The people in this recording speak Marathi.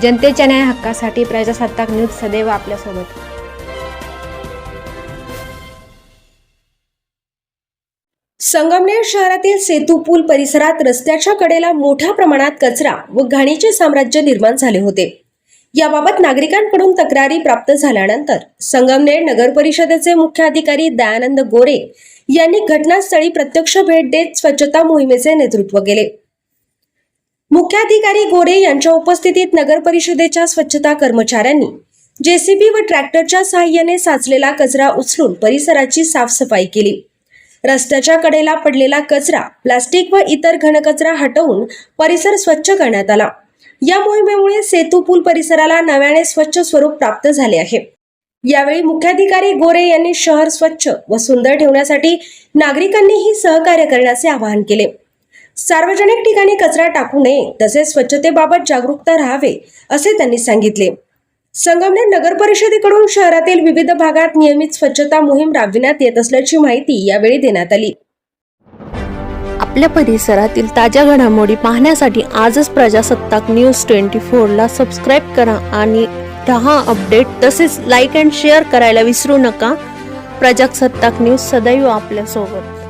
जनतेच्या न्याय हक्कासाठी प्रजासत्ताक न्यूज सदैव आपल्यासोबत। संगमनेर शहरातील सेतू पूल परिसरात रस्त्याच्या कडेला मोठ्या प्रमाणात कचरा व घाणीचे साम्राज्य निर्माण झाले होते। याबाबत नागरिकांकडून तक्रारी प्राप्त झाल्यानंतर संगमनेर नगर परिषदेचे मुख्य अधिकारी दयानंद गोरे यांनी घटनास्थळी प्रत्यक्ष भेट देत स्वच्छता मोहिमेचे नेतृत्व केले। मुख्याधिकारी गोरे यांच्या उपस्थितीत नगर परिषदेच्या स्वच्छता कर्मचाऱ्यांनी जेसीबी व ट्रॅक्टरच्या सहाय्याने साचलेला कचरा उचलून परिसराची साफसफाई केली। रस्त्याच्या कडेला पडलेला कचरा, प्लास्टिक व इतर घनकचरा हटवून परिसर स्वच्छ करण्यात आला। या मोहिमेमुळे सेतू पूल परिसराला नव्याने स्वच्छ स्वरूप प्राप्त झाले आहे। यावेळी मुख्याधिकारी गोरे यांनी शहर स्वच्छ व सुंदर ठेवण्यासाठी नागरिकांनीही सहकार्य करण्याचे आवाहन केले। सार्वजनिक ठिकाणी कचरा टाकू नये तसेच स्वच्छतेबाबत जागरूकता राहावे असे त्यांनी सांगितले। संगमनेर नगर परिषदेकडून शहरातील विविध भागात नियमित स्वच्छता मोहीम राबविण्यात येत असल्याची माहिती यावेळी देण्यात आली। आपल्या परिसरातील ताज्या घडामोडी पाहण्यासाठी आजच प्रजासत्ताक न्यूज 24 ला सबस्क्राइब करा आणि रहा अपडेट। तसेच लाईक अँड शेअर करायला विसरू नका। प्रजासत्ताक न्यूज सदैव आपल्यासोबत।